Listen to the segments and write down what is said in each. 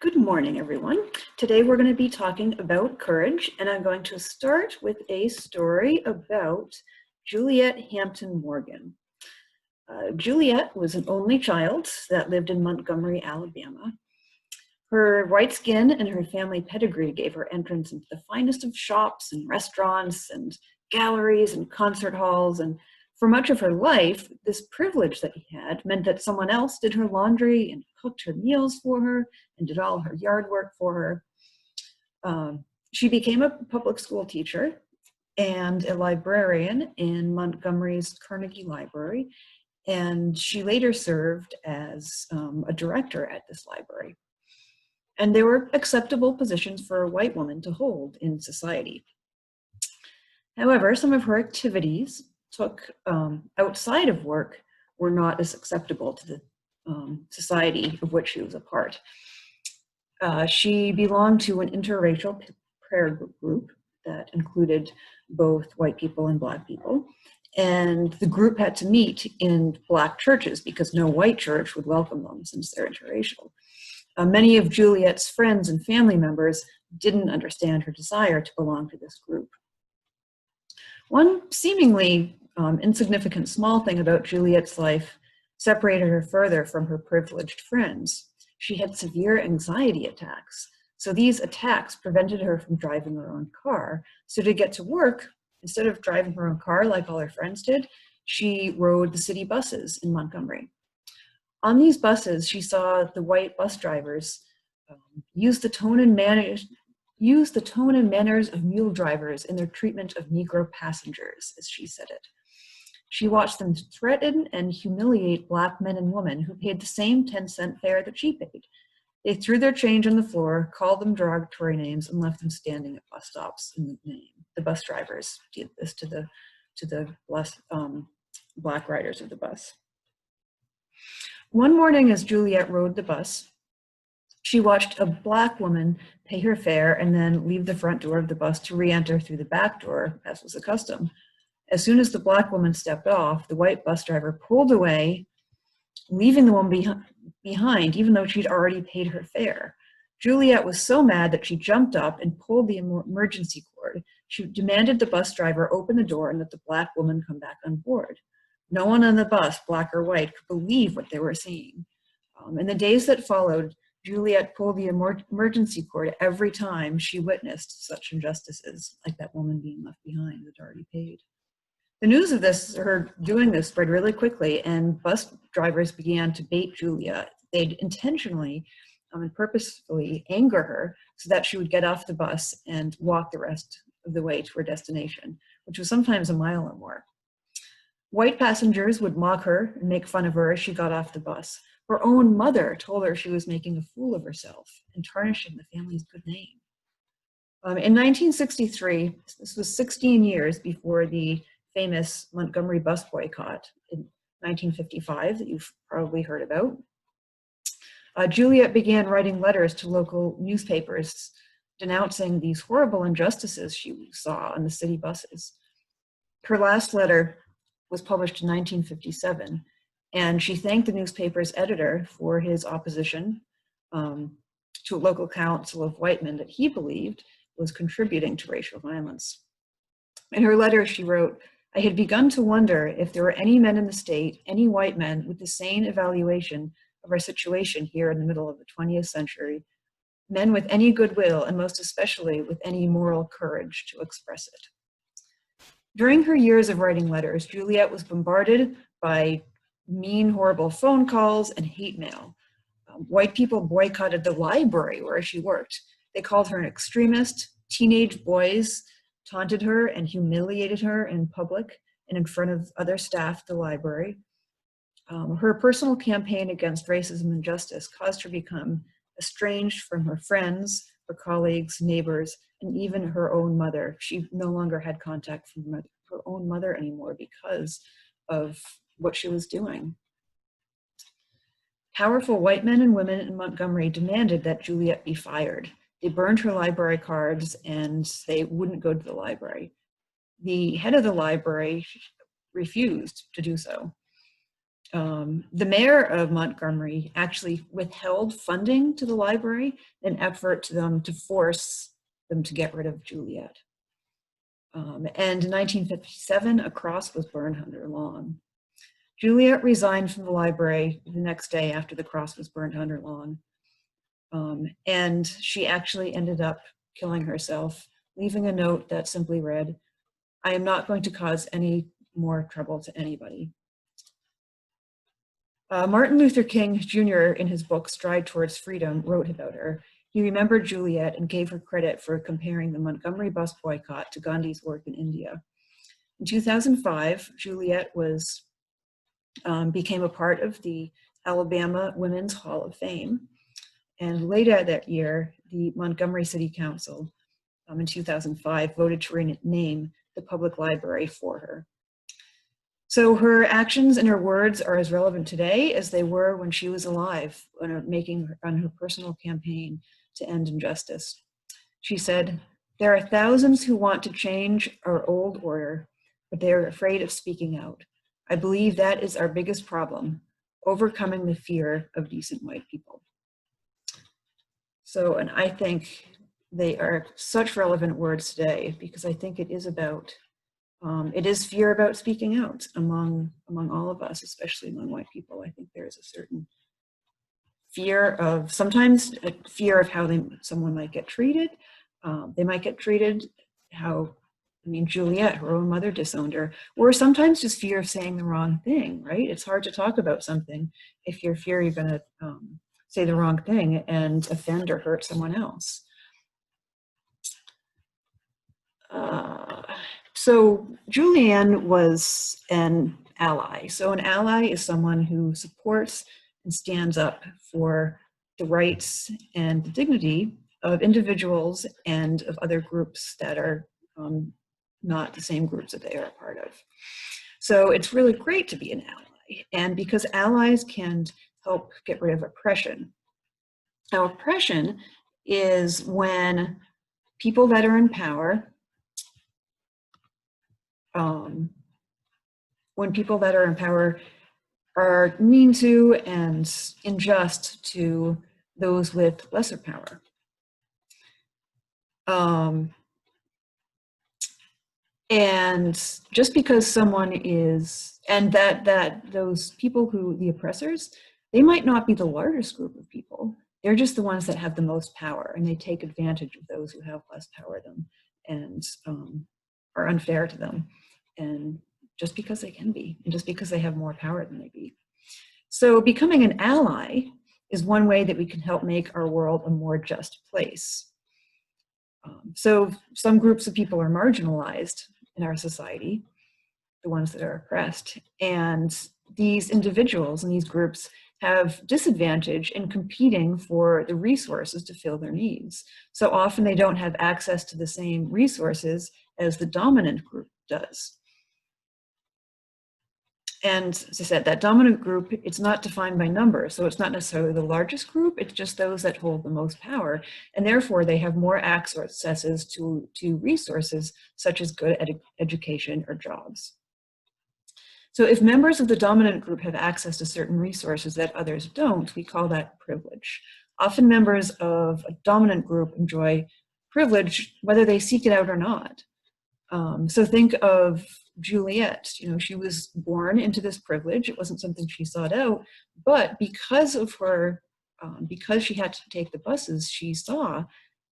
Good morning, everyone. Today we're going to be talking about courage, and I'm going to start with a story about Julliette Hampton Morgan. Julliette was an only child that lived in Montgomery, Alabama. Her white skin and her family pedigree gave her entrance into the finest of shops and restaurants and galleries and concert halls, and for much of her life, this privilege that he had meant that someone else did her laundry and cooked her meals for her and did all her yard work for her. She became a public school teacher and a librarian in Montgomery's Carnegie Library, and she later served as a director at this library. And there were acceptable positions for a white woman to hold in society. However, some of her activities took outside of work were not as acceptable to the society of which she was a part. She belonged to an interracial prayer group that included both white people and Black people. And the group had to meet in Black churches because no white church would welcome them since they're interracial. Many of Julliette's friends and family members didn't understand her desire to belong to this group. One seemingly insignificant small thing about Julliette's life separated her further from her privileged friends. She had severe anxiety attacks. So these attacks prevented her from driving her own car. So to get to work, instead of driving her own car like all her friends did, she rode the city buses in Montgomery. On these buses, she saw the white bus drivers use the tone and manners of mule drivers in their treatment of Negro passengers, as she said it. She watched them threaten and humiliate Black men and women who paid the same 10-cent fare that she paid. They threw their change on the floor, called them derogatory names, and left them standing at bus stops in the name. The bus drivers did this to the Black riders of the bus. One morning as Julliette rode the bus, she watched a Black woman pay her fare and then leave the front door of the bus to re-enter through the back door, as was the custom. As soon as the Black woman stepped off, the white bus driver pulled away, leaving the woman behind, even though she'd already paid her fare. Julliette was so mad that she jumped up and pulled the emergency cord. She demanded the bus driver open the door and let the Black woman come back on board. No one on the bus, Black or white, could believe what they were seeing. In the days that followed, Julliette pulled the emergency cord every time she witnessed such injustices, like that woman being left behind that already paid. The news of her doing this spread really quickly, and bus drivers began to bait Julliette. They'd intentionally and purposefully anger her so that she would get off the bus and walk the rest of the way to her destination, which was sometimes a mile or more. White passengers would mock her and make fun of her as she got off the bus. Her own mother told her she was making a fool of herself and tarnishing the family's good name. In 1963, this was 16 years before the famous Montgomery bus boycott in 1955 that you've probably heard about. Julliette began writing letters to local newspapers denouncing these horrible injustices she saw on the city buses. Her last letter was published in 1957, and she thanked the newspaper's editor for his opposition to a local council of white men that he believed was contributing to racial violence. In her letter, she wrote, "I had begun to wonder if there were any men in the state, any white men with the sane evaluation of our situation here in the middle of the 20th century, men with any goodwill and most especially with any moral courage to express it." During her years of writing letters, Julliette was bombarded by mean, horrible phone calls and hate mail. White people boycotted the library where she worked. They called her an extremist. Teenage boys taunted her and humiliated her in public and in front of other staff at the library. Her personal campaign against racism and justice caused her to become estranged from her friends, her colleagues, neighbors, and even her own mother. She no longer had contact from her own mother anymore because of what she was doing. Powerful white men and women in Montgomery demanded that Julliette be fired. They burned her library cards and they wouldn't go to the library. The head of the library refused to do so. The mayor of Montgomery actually withheld funding to the library in an effort to force them to get rid of Julliette. And in 1957, a cross was burned under Lawn. Julliette resigned from the library the next day after the cross was burned under Lawn. And she actually ended up killing herself, leaving a note that simply read, "I am not going to cause any more trouble to anybody." Martin Luther King Jr., in his book Stride Towards Freedom, wrote about her. He remembered Julliette and gave her credit for comparing the Montgomery bus boycott to Gandhi's work in India. In 2005, Julliette became a part of the Alabama Women's Hall of Fame. And later that year, the Montgomery City Council in 2005 voted to rename the public library for her. So her actions and her words are as relevant today as they were when she was alive, on her personal campaign to end injustice. She said, "There are thousands who want to change our old order, but they are afraid of speaking out. I believe that is our biggest problem, overcoming the fear of decent white people." So, and I think they are such relevant words today, because I think it is about it is fear about speaking out among all of us, especially among white people. I think there is a certain fear of, sometimes a fear of how someone might get treated. They might get treated how, I mean, Julliette, her own mother disowned her, or sometimes just fear of saying the wrong thing, right? It's hard to talk about something if you're fear you're gonna say the wrong thing and offend or hurt someone else. So Julianne was an ally. So an ally is someone who supports and stands up for the rights and the dignity of individuals and of other groups that are not the same groups that they are a part of. So it's really great to be an ally, and because allies can help get rid of oppression. Now, oppression is when people that are in power are mean to and unjust to those with lesser power. And just because someone is, and that those people who, the oppressors, they might not be the largest group of people. They're just the ones that have the most power, and they take advantage of those who have less power than them, and are unfair to them. And just because they can be, and just because they have more power than they be. So becoming an ally is one way that we can help make our world a more just place. So some groups of people are marginalized in our society, the ones that are oppressed, and these individuals and these groups have disadvantage in competing for the resources to fill their needs. So often they don't have access to the same resources as the dominant group does. And as I said, that dominant group, it's not defined by numbers. So it's not necessarily the largest group, it's just those that hold the most power. And therefore they have more accesses to resources such as good education or jobs. So if members of the dominant group have access to certain resources that others don't, we call that privilege. Often members of a dominant group enjoy privilege whether they seek it out or not. So think of Julliette. You know, she was born into this privilege. It wasn't something she sought out, but because of her, because she had to take the buses, she saw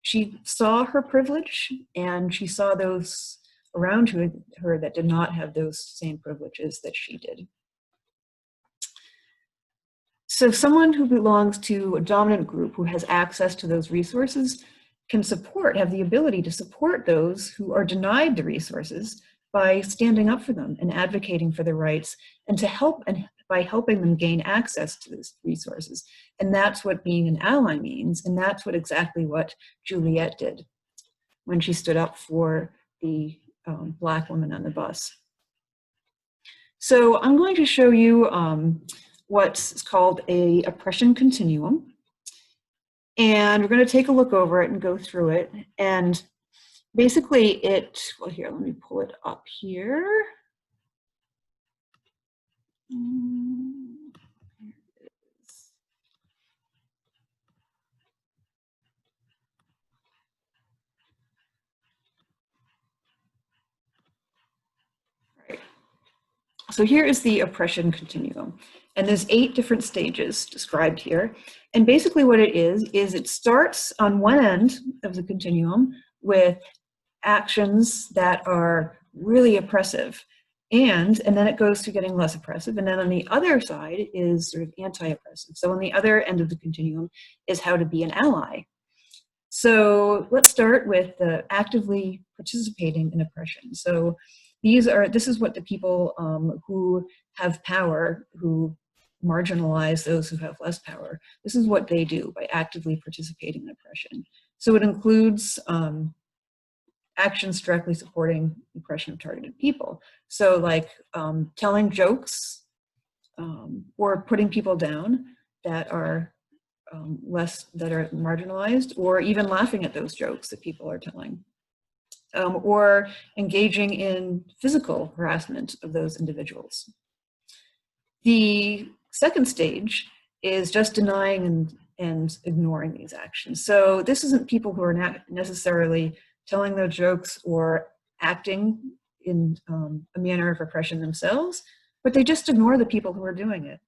her privilege, and she saw those around her that did not have those same privileges that she did. So someone who belongs to a dominant group who has access to those resources can have the ability to support those who are denied the resources by standing up for them and advocating for their rights, and by helping them gain access to these resources. And that's what being an ally means, and that's exactly what Julliette did when she stood up for the Black woman on the bus. So I'm going to show you what's called a oppression continuum. And we're going to take a look over it and go through it. And basically well, here, let me pull it up here. So here is the oppression continuum. And there's 8 different stages described here. And basically what it is it starts on one end of the continuum with actions that are really oppressive. And then it goes to getting less oppressive. And then on the other side is sort of anti-oppressive. So on the other end of the continuum is how to be an ally. So let's start with the actively participating in oppression. So this is what the people who have power, who marginalize those who have less power, this is what they do by actively participating in oppression. So it includes actions directly supporting oppression of targeted people. So like telling jokes or putting people down that are that are marginalized, or even laughing at those jokes that people are telling, or engaging in physical harassment of those individuals. The second stage is just denying and ignoring these actions. So this isn't people who are not necessarily telling those jokes or acting in a manner of oppression themselves, but they just ignore the people who are doing it.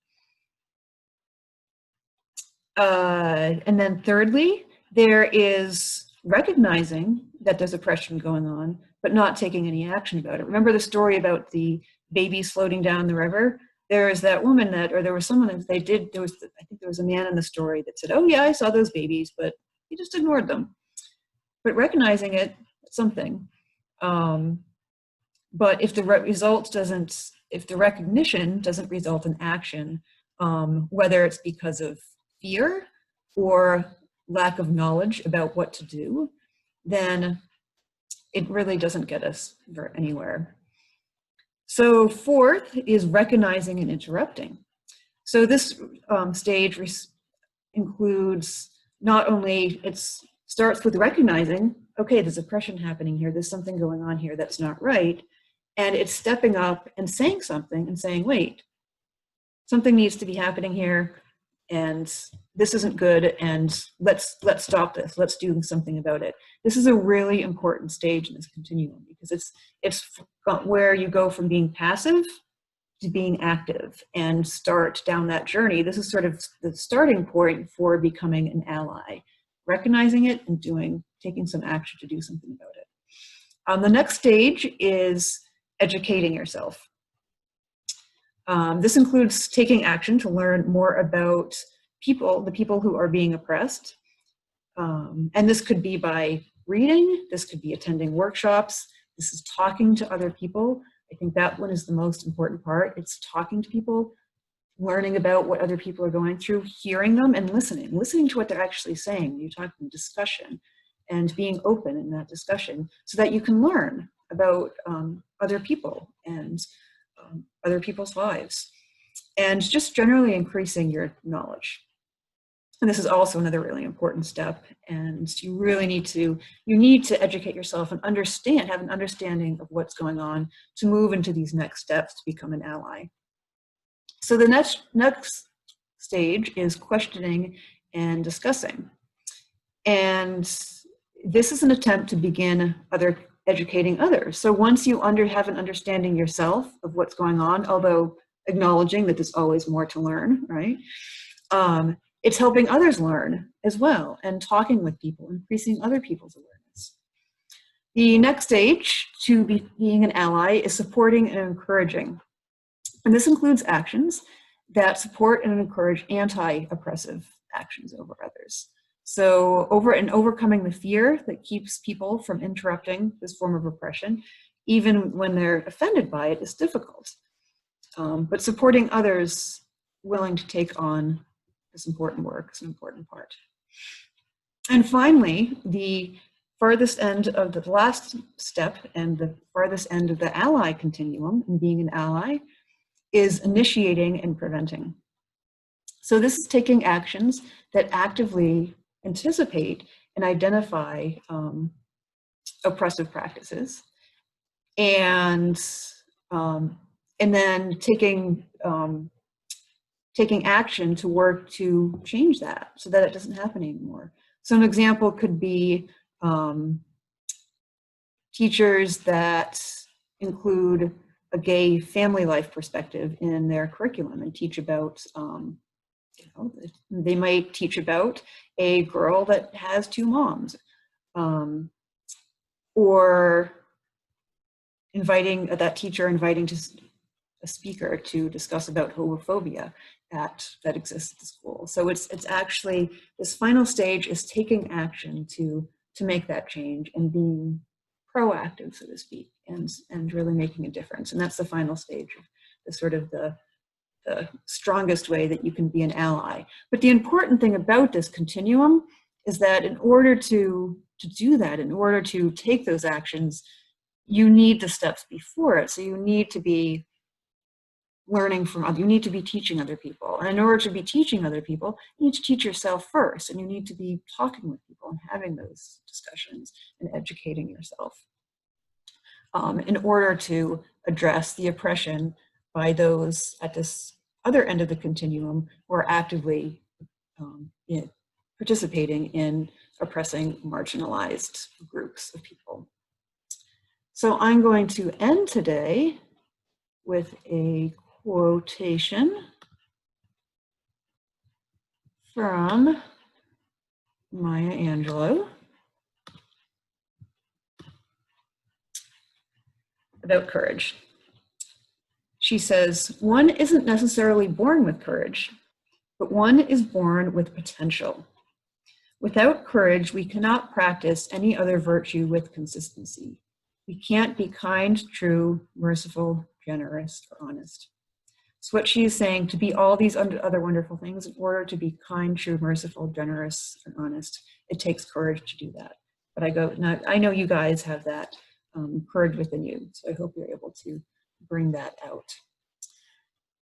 And then thirdly, there is recognizing that there's oppression going on, but not taking any action about it. Remember the story about the babies floating down the river? There is that woman there was someone that I think there was a man in the story that said, oh yeah, I saw those babies, but he just ignored them. But recognizing it, something. But if the recognition doesn't result in action, whether it's because of fear or lack of knowledge about what to do, then it really doesn't get us anywhere. So fourth is recognizing and interrupting. So this stage includes not only, it starts with recognizing, okay, there's oppression happening here, there's something going on here that's not right, and it's stepping up and saying something and saying, wait, something needs to be happening here, and this isn't good, and let's stop this, let's do something about it. This is a really important stage in this continuum, because it's where you go from being passive to being active and start down that journey. This is sort of the starting point for becoming an ally, recognizing it and taking some action to do something about it. The next stage is educating yourself. This includes taking action to learn more about the people who are being oppressed. And this could be by reading, this could be attending workshops, this is talking to other people. I think that one is the most important part. It's talking to people, learning about what other people are going through, hearing them and listening to what they're actually saying. You talk in discussion and being open in that discussion so that you can learn about other people and other people's lives, and just generally increasing your knowledge. And this is also another really important step, and you really need to educate yourself and have an understanding of what's going on to move into these next steps to become an ally. So the next stage is questioning and discussing. And this is an attempt to begin educating others. So once you have an understanding yourself of what's going on, although acknowledging that there's always more to learn, right? It's helping others learn as well, and talking with people, increasing other people's awareness. The next stage to being an ally is supporting and encouraging. And this includes actions that support and encourage anti-oppressive actions over others. So overcoming the fear that keeps people from interrupting this form of oppression, even when they're offended by it, is difficult. But supporting others willing to take on this important work is an important part. And finally, the farthest end of the last step and the farthest end of the ally continuum in being an ally is initiating and preventing. So this is taking actions that actively anticipate and identify oppressive practices, and then taking action to work to change that so that it doesn't happen anymore. So an example could be teachers that include a gay family life perspective in their curriculum and teach about, they might teach about a girl that has two moms, or inviting that teacher inviting a speaker to discuss about homophobia that exists at the school. So it's actually, this final stage is taking action to make that change and being proactive, so to speak, and really making a difference. And that's the final stage of the sort of the strongest way that you can be an ally. But the important thing about this continuum is that in order to do that, in order to take those actions, you need the steps before it. So you need to be learning from other, you need to be teaching other people. And in order to be teaching other people, you need to teach yourself first, and you need to be talking with people and having those discussions and educating yourself in order to address the oppression by those at this other end of the continuum who are actively participating in oppressing marginalized groups of people. So I'm going to end today with a quotation from Maya Angelou about courage. She says, "One isn't necessarily born with courage, but one is born with potential. Without courage, we cannot practice any other virtue with consistency. We can't be kind, true, merciful, generous, or honest." So what she's saying, to be all these other wonderful things, in order to be kind, true, merciful, generous, and honest, it takes courage to do that. But I know you guys have that courage within you, so I hope you're able to bring that out.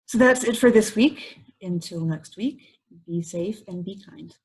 So that's it for this week. Until next week, be safe and be kind.